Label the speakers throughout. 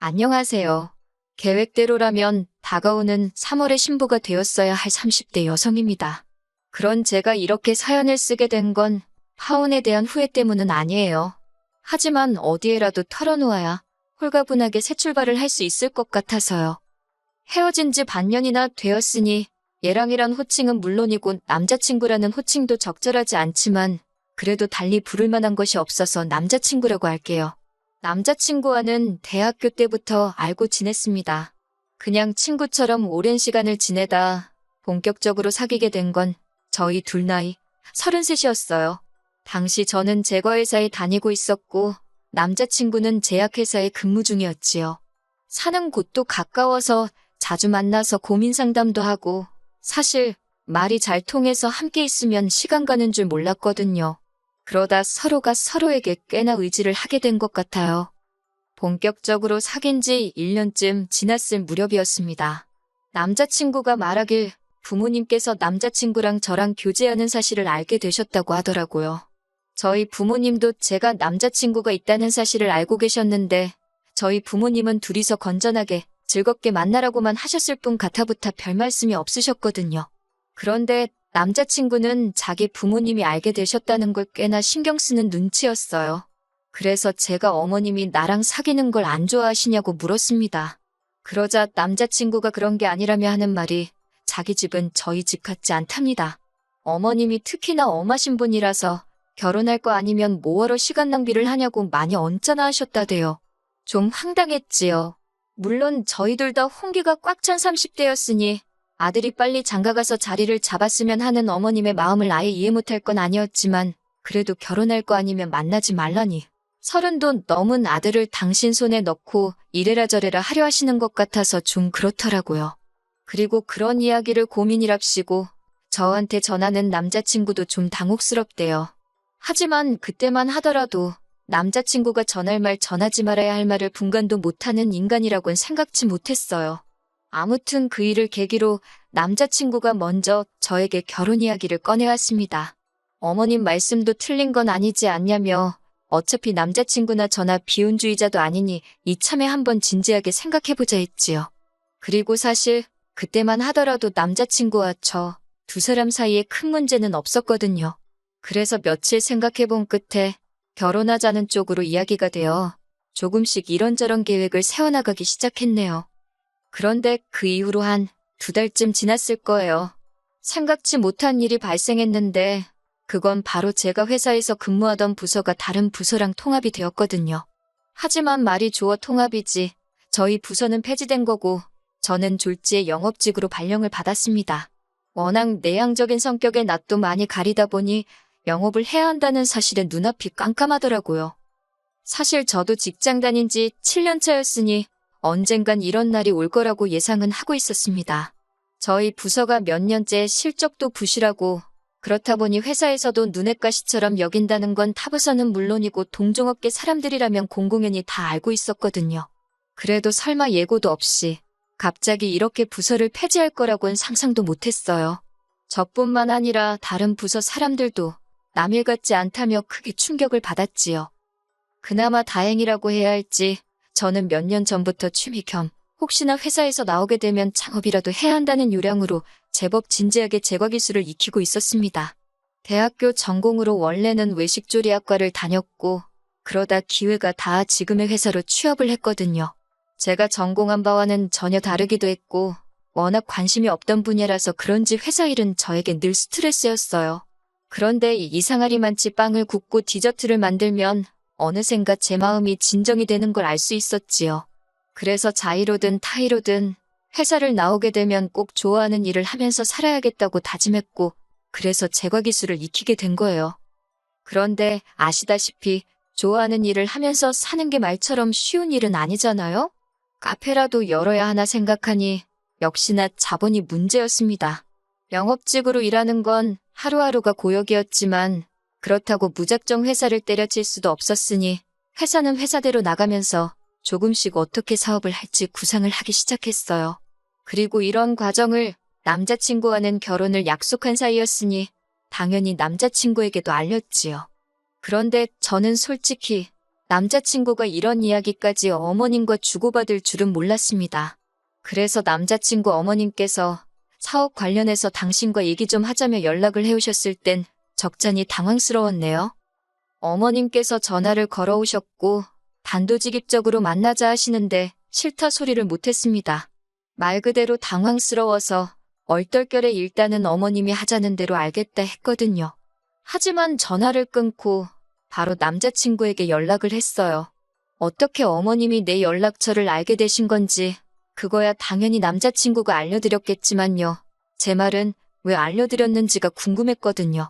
Speaker 1: 안녕하세요. 계획대로라면 다가오는 3월에 신부가 되었어야 할 30대 여성입니다. 그런 제가 이렇게 사연을 쓰게 된 건 파혼에 대한 후회 때문은 아니에요. 하지만 어디에라도 털어놓아야 홀가분하게 새 출발을 할 수 있을 것 같아서요. 헤어진 지 반년이나 되었으니 얘랑이란 호칭은 물론이고 남자친구라는 호칭도 적절하지 않지만 그래도 달리 부를 만한 것이 없어서 남자친구라고 할게요. 남자친구와는 대학교 때부터 알고 지냈습니다. 그냥 친구처럼 오랜 시간을 지내다 본격적으로 사귀게 된 건 저희 둘 나이 33이었어요. 당시 저는 제과회사에 다니고 있었고 남자친구는 제약회사에 근무 중이었지요. 사는 곳도 가까워서 자주 만나서 고민 상담도 하고 사실 말이 잘 통해서 함께 있으면 시간 가는 줄 몰랐거든요. 그러다 서로가 서로에게 꽤나 의지를 하게 된 것 같아요. 본격적으로 사귄 지 1년쯤 지났을 무렵이었습니다. 남자친구가 말하길 부모님께서 남자친구랑 저랑 교제하는 사실을 알게 되셨다고 하더라고요. 저희 부모님도 제가 남자친구가 있다는 사실을 알고 계셨는데 저희 부모님은 둘이서 건전하게 즐겁게 만나라고만 하셨을 뿐 가타부타 별 말씀이 없으셨거든요. 그런데 남자친구는 자기 부모님이 알게 되셨다는 걸 꽤나 신경 쓰는 눈치였어요. 그래서 제가 어머님이 나랑 사귀는 걸 안 좋아하시냐고 물었습니다. 그러자 남자친구가 그런 게 아니라며 하는 말이 자기 집은 저희 집 같지 않답니다. 어머님이 특히나 엄하신 분이라서 결혼할 거 아니면 뭐하러 시간 낭비를 하냐고 많이 언짢아 하셨다대요. 좀 황당했지요. 물론 저희둘 다 홍기가 꽉 찬 30대였으니 아들이 빨리 장가가서 자리를 잡았으면 하는 어머님의 마음을 아예 이해 못할 건 아니었지만 그래도 결혼할 거 아니면 만나지 말라니. 30도 넘은 아들을 당신 손에 넣고 이래라 저래라 하려 하시는 것 같아서 좀 그렇더라고요. 그리고 그런 이야기를 고민이랍시고 저한테 전하는 남자친구도 좀 당혹스럽대요. 하지만 그때만 하더라도 남자친구가 전할 말 전하지 말아야 할 말을 분간도 못하는 인간이라고는 생각지 못했어요. 아무튼 그 일을 계기로 남자친구가 먼저 저에게 결혼 이야기를 꺼내왔습니다. 어머님 말씀도 틀린 건 아니지 않냐며 어차피 남자친구나 저나 비혼주의자도 아니니 이참에 한번 진지하게 생각해보자 했지요. 그리고 사실 그때만 하더라도 남자친구와 저 두 사람 사이에 큰 문제는 없었거든요. 그래서 며칠 생각해본 끝에 결혼하자는 쪽으로 이야기가 되어 조금씩 이런저런 계획을 세워나가기 시작했네요. 그런데 그 이후로 한 2달쯤 지났을 거예요. 생각지 못한 일이 발생했는데 그건 바로 제가 회사에서 근무하던 부서가 다른 부서랑 통합이 되었거든요. 하지만 말이 좋아 통합이지 저희 부서는 폐지된 거고 저는 졸지에 영업직으로 발령을 받았습니다. 워낙 내향적인 성격의 낯도 많이 가리다 보니 영업을 해야 한다는 사실에 눈앞이 깜깜하더라고요. 사실 저도 직장 다닌 지 7년 차였으니 언젠간 이런 날이 올 거라고 예상은 하고 있었습니다. 저희 부서가 몇 년째 실적도 부실하고 그렇다 보니 회사에서도 눈엣 가시처럼 여긴다는 건 타부서는 물론이고 동종업계 사람들이라면 공공연히 다 알고 있었거든요. 그래도 설마 예고도 없이 갑자기 이렇게 부서를 폐지할 거라고는 상상도 못했어요. 저뿐만 아니라 다른 부서 사람들도 남일 같지 않다며 크게 충격을 받았지요. 그나마 다행이라고 해야 할지 저는 몇 년 전부터 취미 겸 혹시나 회사에서 나오게 되면 창업이라도 해야 한다는 요량으로 제법 진지하게 제과기술을 익히고 있었습니다. 대학교 전공으로 원래는 외식조리학과를 다녔고 그러다 기회가 닿아 지금의 회사로 취업을 했거든요. 제가 전공한 바와는 전혀 다르기도 했고 워낙 관심이 없던 분야라서 그런지 회사 일은 저에겐 늘 스트레스였어요. 그런데 이상하리만치 빵을 굽고 디저트를 만들면 어느샌가 제 마음이 진정이 되는 걸 알 수 있었지요. 그래서 자의로든 타의로든 회사를 나오게 되면 꼭 좋아하는 일을 하면서 살아야겠다고 다짐했고 그래서 제과기술을 익히게 된 거예요. 그런데 아시다시피 좋아하는 일을 하면서 사는 게 말처럼 쉬운 일은 아니잖아요? 카페라도 열어야 하나 생각하니 역시나 자본이 문제였습니다. 영업직으로 일하는 건 하루하루가 고역이었지만 그렇다고 무작정 회사를 때려칠 수도 없었으니 회사는 회사대로 나가면서 조금씩 어떻게 사업을 할지 구상을 하기 시작했어요. 그리고 이런 과정을 남자친구와는 결혼을 약속한 사이였으니 당연히 남자친구에게도 알렸지요. 그런데 저는 솔직히 남자친구가 이런 이야기까지 어머님과 주고받을 줄은 몰랐습니다. 그래서 남자친구 어머님께서 사업 관련해서 당신과 얘기 좀 하자며 연락을 해오셨을 땐 적잖이 당황스러웠네요. 어머님께서 전화를 걸어오셨고 단도직입적으로 만나자 하시는데 싫다 소리를 못했습니다. 말 그대로 당황스러워서 얼떨결에 일단은 어머님이 하자는 대로 알겠다 했거든요. 하지만 전화를 끊고 바로 남자친구에게 연락을 했어요. 어떻게 어머님이 내 연락처를 알게 되신 건지 그거야 당연히 남자친구가 알려드렸겠지만요. 제 말은 왜 알려드렸는지가 궁금했거든요.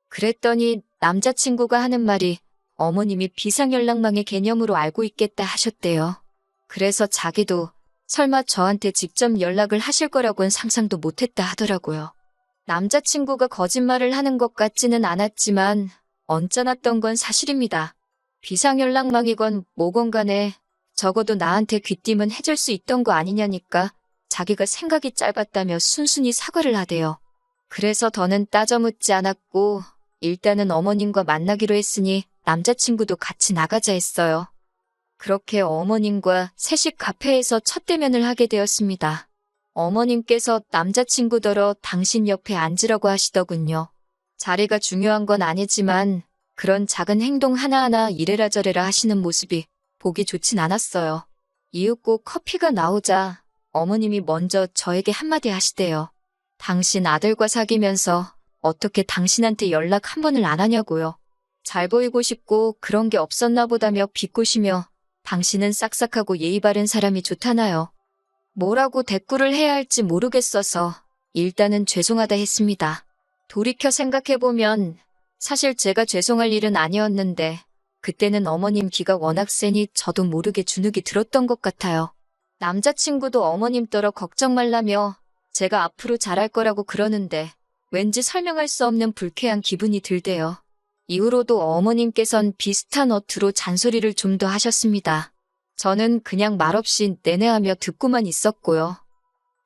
Speaker 1: 그랬더니 남자친구가 하는 말이 어머님이 비상연락망의 개념으로 알고 있겠다 하셨대요. 그래서 자기도 설마 저한테 직접 연락을 하실 거라고는 상상도 못했다 하더라고요. 남자친구가 거짓말을 하는 것 같지는 않았지만 언짢았던 건 사실입니다. 비상연락망이건 뭐건 간에 적어도 나한테 귀띔은 해줄 수 있던 거 아니냐니까 자기가 생각이 짧았다며 순순히 사과를 하대요. 그래서 더는 따져 묻지 않았고 일단은 어머님과 만나기로 했으니 남자친구도 같이 나가자 했어요. 그렇게 어머님과 셋이 카페에서 첫 대면을 하게 되었습니다. 어머님께서 남자친구더러 당신 옆에 앉으라고 하시더군요. 자리가 중요한 건 아니지만 그런 작은 행동 하나하나 이래라 저래라 하시는 모습이 보기 좋진 않았어요. 이윽고 커피가 나오자 어머님이 먼저 저에게 한마디 하시대요. 당신 아들과 사귀면서 어떻게 당신한테 연락 한 번을 안 하냐고요. 잘 보이고 싶고 그런 게 없었나 보다며 비꼬시며 당신은 싹싹하고 예의 바른 사람이 좋다나요. 뭐라고 대꾸를 해야 할지 모르겠어서 일단은 죄송하다 했습니다. 돌이켜 생각해보면 사실 제가 죄송할 일은 아니었는데 그때는 어머님 기가 워낙 세니 저도 모르게 주눅이 들었던 것 같아요. 남자친구도 어머님 떨어 걱정 말라며 제가 앞으로 잘할 거라고 그러는데 왠지 설명할 수 없는 불쾌한 기분이 들대요. 이후로도 어머님께선 비슷한 어투로 잔소리를 좀 더 하셨습니다. 저는 그냥 말없이 내내하며 듣고만 있었고요.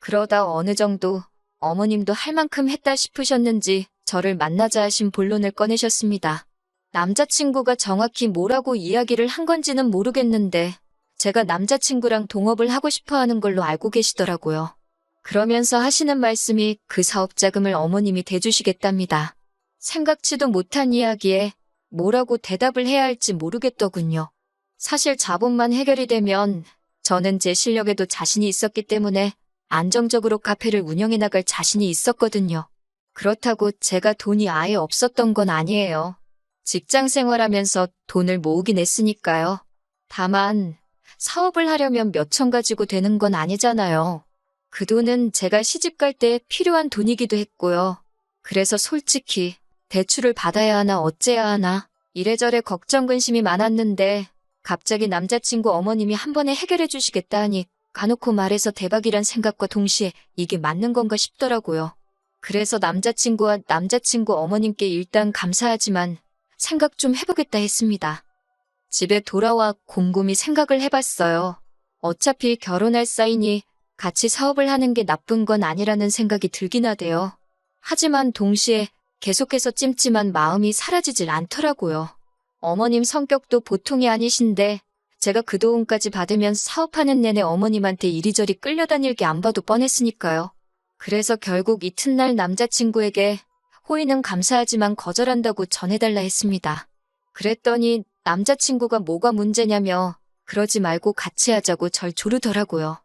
Speaker 1: 그러다 어느 정도 어머님도 할 만큼 했다 싶으셨는지 저를 만나자 하신 본론을 꺼내셨습니다. 남자친구가 정확히 뭐라고 이야기를 한 건지는 모르겠는데 제가 남자친구랑 동업을 하고 싶어 하는 걸로 알고 계시더라고요. 그러면서 하시는 말씀이 그 사업 자금을 어머님이 대주시겠답니다. 생각지도 못한 이야기에 뭐라고 대답을 해야 할지 모르겠더군요. 사실 자본만 해결이 되면 저는 제 실력에도 자신이 있었기 때문에 안정적으로 카페를 운영해 나갈 자신이 있었거든요. 그렇다고 제가 돈이 아예 없었던 건 아니에요. 직장 생활하면서 돈을 모으긴 했으니까요. 다만 사업을 하려면 몇천 가지고 되는 건 아니잖아요. 그 돈은 제가 시집 갈 때 필요한 돈이기도 했고요. 그래서 솔직히 대출을 받아야 하나 어째야 하나 이래저래 걱정 근심이 많았는데 갑자기 남자친구 어머님이 한 번에 해결해 주시겠다 하니 까놓고 말해서 대박이란 생각과 동시에 이게 맞는 건가 싶더라고요. 그래서 남자친구와 남자친구 어머님께 일단 감사하지만 생각 좀 해보겠다 했습니다. 집에 돌아와 곰곰이 생각을 해봤어요. 어차피 결혼할 사이니 같이 사업을 하는 게 나쁜 건 아니라는 생각이 들긴 하대요. 하지만 동시에 계속해서 찜찜한 마음이 사라지질 않더라고요. 어머님 성격도 보통이 아니신데 제가 그 도움까지 받으면 사업하는 내내 어머님한테 이리저리 끌려다닐 게 안 봐도 뻔했으니까요. 그래서 결국 이튿날 남자친구에게 호의는 감사하지만 거절한다고 전해달라 했습니다. 그랬더니 남자친구가 뭐가 문제냐며 그러지 말고 같이 하자고 절 조르더라고요.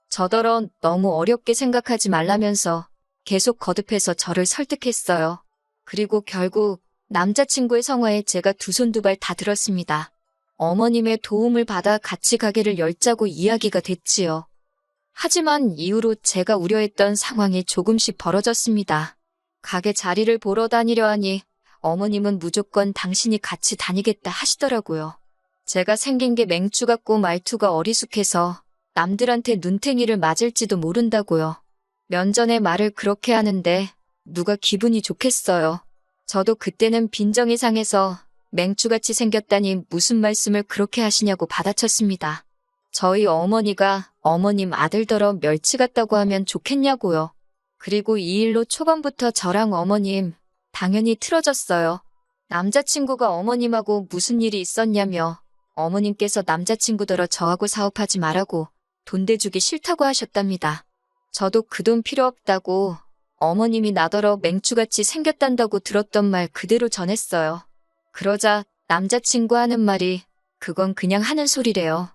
Speaker 1: 저더러 너무 어렵게 생각하지 말라면서 계속 거듭해서 저를 설득했어요. 그리고 결국 남자친구의 성화에 제가 두 손 두 발 다 들었습니다. 어머님의 도움을 받아 같이 가게를 열자고 이야기가 됐지요. 하지만 이후로 제가 우려했던 상황이 조금씩 벌어졌습니다. 가게 자리를 보러 다니려 하니 어머님은 무조건 당신이 같이 다니겠다 하시더라고요. 제가 생긴 게 맹주 같고 말투가 어리숙해서 남들한테 눈탱이를 맞을지도 모른다고요. 면전에 말을 그렇게 하는데 누가 기분이 좋겠어요. 저도 그때는 빈정이 상해서 맹주같이 생겼다니 무슨 말씀을 그렇게 하시냐고 받아쳤습니다. 저희 어머니가 어머님 아들더러 멸치 같다고 하면 좋겠냐고요. 그리고 이 일로 초반부터 저랑 어머님 당연히 틀어졌어요. 남자친구가 어머님하고 무슨 일이 있었냐며 어머님께서 남자친구더러 저하고 사업하지 말라고 돈 대주기 싫다고 하셨답니다. 저도 그 돈 필요 없다고 어머님이 나더러 맹추같이 생겼단다고 들었던 말 그대로 전했어요. 그러자 남자친구 하는 말이 그건 그냥 하는 소리래요.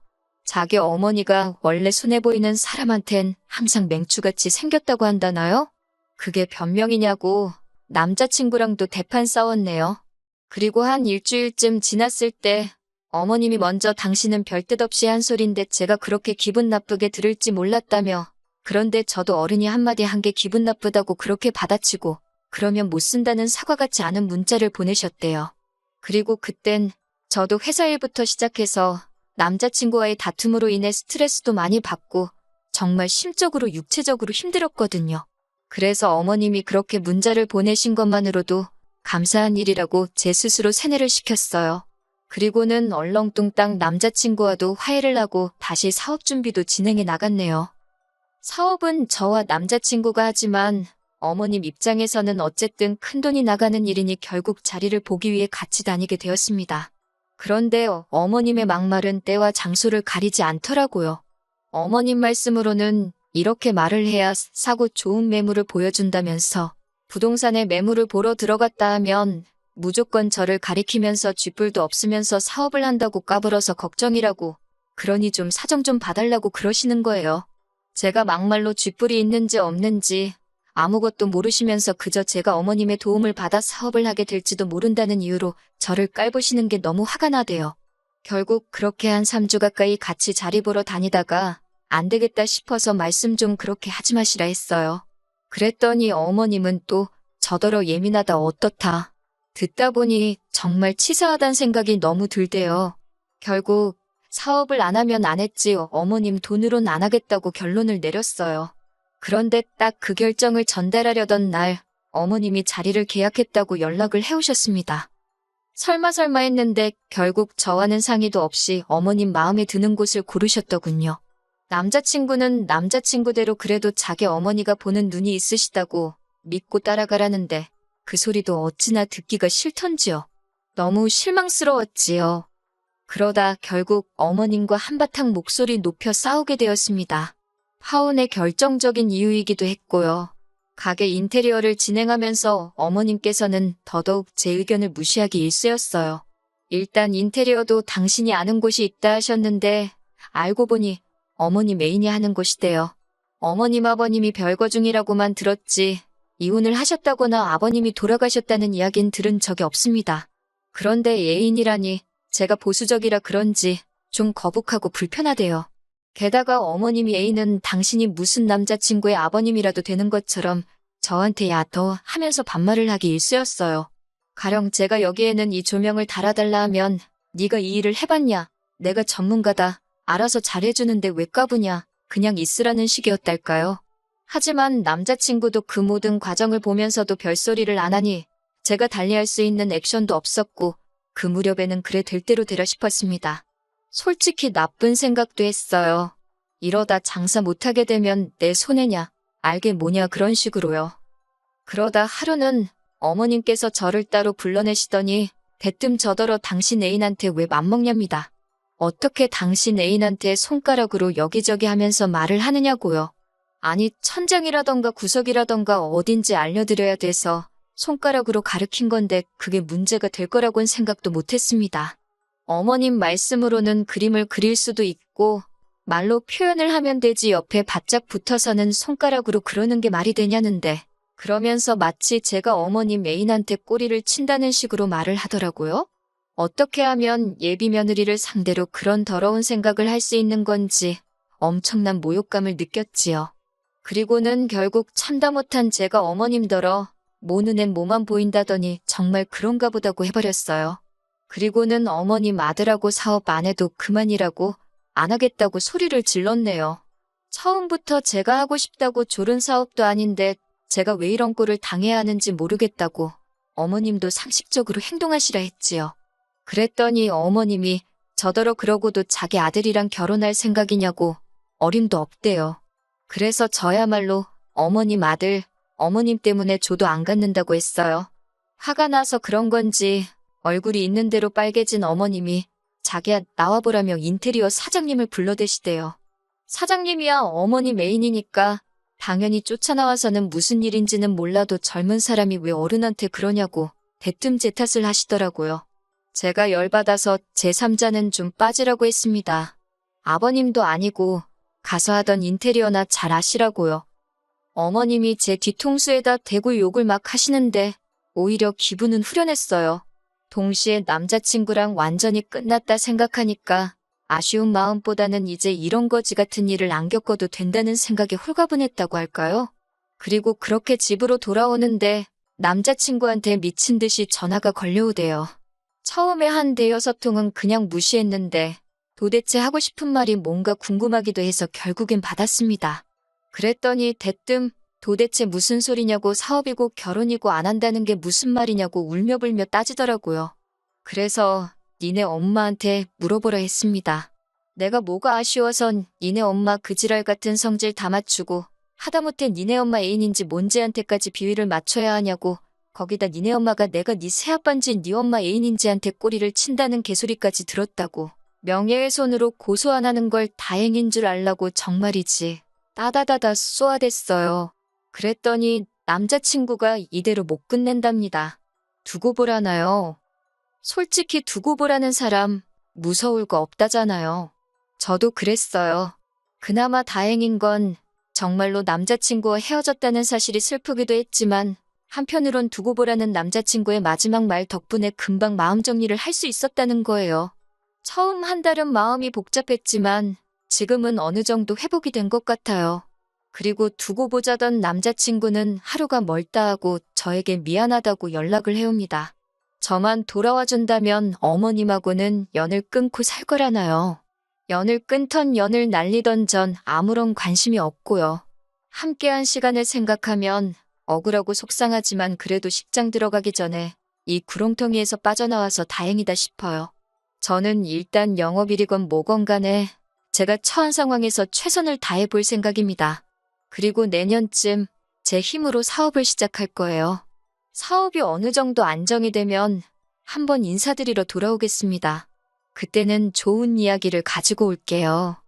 Speaker 1: 자기 어머니가 원래 손해 보이는 사람한텐 항상 맹추같이 생겼다고 한다나요? 그게 변명이냐고 남자친구랑도 대판 싸웠네요. 그리고 한 일주일쯤 지났을 때 어머님이 먼저 당신은 별 뜻 없이 한 소린데 제가 그렇게 기분 나쁘게 들을지 몰랐다며 그런데 저도 어른이 한마디 한 게 기분 나쁘다고 그렇게 받아치고 그러면 못 쓴다는 사과 같지 않은 문자를 보내셨대요. 그리고 그땐 저도 회사 일부터 시작해서 남자친구와의 다툼으로 인해 스트레스도 많이 받고 정말 심적으로 육체적으로 힘들었거든요. 그래서 어머님이 그렇게 문자를 보내신 것만으로도 감사한 일이라고 제 스스로 세뇌를 시켰어요. 그리고는 얼렁뚱땅 남자친구와도 화해를 하고 다시 사업 준비도 진행해 나갔네요. 사업은 저와 남자친구가 하지만 어머님 입장에서는 어쨌든 큰돈이 나가는 일이니 결국 자리를 보기 위해 같이 다니게 되었습니다. 그런데 어머님의 막말은 때와 장소를 가리지 않더라고요. 어머님 말씀으로는 이렇게 말을 해야 사고 좋은 매물을 보여준다면서 부동산에 매물을 보러 들어갔다 하면 무조건 저를 가리키면서 쥐뿔도 없으면서 사업을 한다고 까불어서 걱정이라고 그러니 좀 사정 좀 봐달라고 그러시는 거예요. 제가 막말로 쥐뿔이 있는지 없는지 아무것도 모르시면서 그저 제가 어머님의 도움을 받아 사업을 하게 될지도 모른다는 이유로 저를 깔보시는 게 너무 화가 나대요. 결국 그렇게 한 3주 가까이 같이 자리 보러 다니다가 안 되겠다 싶어서 말씀 좀 그렇게 하지 마시라 했어요. 그랬더니 어머님은 또 저더러 예민하다 어떻다. 듣다 보니 정말 치사하단 생각이 너무 들대요. 결국 사업을 안 하면 안 했지 어머님 돈으론 안 하겠다고 결론을 내렸어요. 그런데 딱 그 결정을 전달하려던 날 어머님이 자리를 계약했다고 연락을 해오셨습니다. 설마 했는데 결국 저와는 상의도 없이 어머님 마음에 드는 곳을 고르셨더군요. 남자친구는 남자친구대로 그래도 자기 어머니가 보는 눈이 있으시다고 믿고 따라가라는데 그 소리도 어찌나 듣기가 싫던지요. 너무 실망스러웠지요. 그러다 결국 어머님과 한바탕 목소리 높여 싸우게 되었습니다. 파혼의 결정적인 이유이기도 했고요. 가게 인테리어를 진행하면서 어머님께서는 더더욱 제 의견을 무시하기 일쑤였어요. 일단 인테리어도 당신이 아는 곳이 있다 하셨는데 알고 보니 어머님 애인이 하는 곳이대요. 어머님 아버님이 별거 중이라고만 들었지 이혼을 하셨다거나 아버님이 돌아가셨다는 이야기는 들은 적이 없습니다. 그런데 애인이라니 제가 보수적이라 그런지 좀 거북하고 불편하대요. 게다가 어머님이 애인은 당신이 무슨 남자친구의 아버님이라도 되는 것처럼 저한테 야 더 하면서 반말을 하기 일쑤였어요. 가령 제가 여기에는 이 조명을 달아달라 하면 네가 이 일을 해봤냐? 내가 전문가다. 알아서 잘해주는데 왜 까부냐? 그냥 있으라는 식이었달까요? 하지만 남자친구도 그 모든 과정을 보면서도 별소리를 안 하니 제가 달리할 수 있는 액션도 없었고 그 무렵에는 그래 될 대로 되려 싶었습니다. 솔직히 나쁜 생각도 했어요. 이러다 장사 못하게 되면 내 손해냐, 알게 뭐냐 그런 식으로요. 그러다 하루는 어머님께서 저를 따로 불러내시더니 대뜸 저더러 당신 애인한테 왜 맘먹냐입니다. 어떻게 당신 애인한테 손가락으로 여기저기 하면서 말을 하느냐고요. 아니 천장이라던가 구석이라던가 어딘지 알려드려야 돼서 손가락으로 가리킨 건데 그게 문제가 될 거라고는 생각도 못했습니다. 어머님 말씀으로는 그림을 그릴 수도 있고 말로 표현을 하면 되지 옆에 바짝 붙어서는 손가락으로 그러는 게 말이 되냐는데 그러면서 마치 제가 어머님 애인한테 꼬리를 친다는 식으로 말을 하더라고요. 어떻게 하면 예비 며느리를 상대로 그런 더러운 생각을 할 수 있는 건지 엄청난 모욕감을 느꼈지요. 그리고는 결국 참다 못한 제가 어머님더러 모 눈엔 뭐만 보인다더니 정말 그런가 보다고 해버렸어요. 그리고는 어머님 아들하고 사업 안 해도 그만이라고 안 하겠다고 소리를 질렀네요. 처음부터 제가 하고 싶다고 조른 사업도 아닌데 제가 왜 이런 꼴을 당해야 하는지 모르겠다고 어머님도 상식적으로 행동하시라 했지요. 그랬더니 어머님이 저더러 그러고도 자기 아들이랑 결혼할 생각이냐고 어림도 없대요. 그래서 저야말로 어머님 아들, 어머님 때문에 조도 안 갖는다고 했어요. 화가 나서 그런 건지 얼굴이 있는 대로 빨개진 어머님이 자기야 나와보라며 인테리어 사장님을 불러대시대요. 사장님이야 어머니 메인이니까 당연히 쫓아나와서는 무슨 일인지는 몰라도 젊은 사람이 왜 어른한테 그러냐고 대뜸 제 탓을 하시더라고요. 제가 열받아서 제3자는 좀 빠지라고 했습니다. 아버님도 아니고 가서 하던 인테리어나 잘 아시라고요. 어머님이 제 뒤통수에다 대고 욕을 막 하시는데 오히려 기분은 후련했어요. 동시에 남자친구랑 완전히 끝났다 생각하니까 아쉬운 마음보다는 이제 이런 거지 같은 일을 안 겪어도 된다는 생각에 홀가분했다고 할까요? 그리고 그렇게 집으로 돌아오는데 남자친구한테 미친 듯이 전화가 걸려오대요. 처음에 한 대여섯 통은 그냥 무시했는데 도대체 하고 싶은 말이 뭔가 궁금하기도 해서 결국엔 받았습니다. 그랬더니 대뜸 도대체 무슨 소리냐고 사업이고 결혼이고 안 한다는 게 무슨 말이냐고 울며불며 따지더라고요. 그래서 니네 엄마한테 물어보라 했습니다. 내가 뭐가 아쉬워선 니네 엄마 그 지랄 같은 성질 다 맞추고 하다못해 니네 엄마 애인인지 뭔지한테까지 비위를 맞춰야 하냐고 거기다 니네 엄마가 내가 니 새아빠인지 니 엄마 애인인지한테 꼬리를 친다는 개소리까지 들었다고. 명예훼손으로 고소 안 하는 걸 다행인 줄 알라고 정말이지. 따다다다 쏘아댔어요. 그랬더니 남자친구가 이대로 못 끝낸답니다. 두고 보라나요? 솔직히 두고 보라는 사람 무서울 거 없다잖아요. 저도 그랬어요. 그나마 다행인 건 정말로 남자친구와 헤어졌다는 사실이 슬프기도 했지만 한편으론 두고 보라는 남자친구의 마지막 말 덕분에 금방 마음 정리를 할 수 있었다는 거예요. 처음 한 달은 마음이 복잡했지만 지금은 어느 정도 회복이 된 것 같아요. 그리고 두고 보자던 남자친구는 하루가 멀다 하고 저에게 미안하다고 연락을 해옵니다. 저만 돌아와 준다면 어머님하고는 연을 끊고 살 거라나요. 연을 끊던 연을 날리던 전 아무런 관심이 없고요. 함께한 시간을 생각하면 억울하고 속상하지만 그래도 식장 들어가기 전에 이 구렁텅이에서 빠져나와서 다행이다 싶어요. 저는 일단 영업일이건 뭐건 간에 제가 처한 상황에서 최선을 다해 볼 생각입니다. 그리고 내년쯤 제 힘으로 사업을 시작할 거예요. 사업이 어느 정도 안정이 되면 한번 인사드리러 돌아오겠습니다. 그때는 좋은 이야기를 가지고 올게요.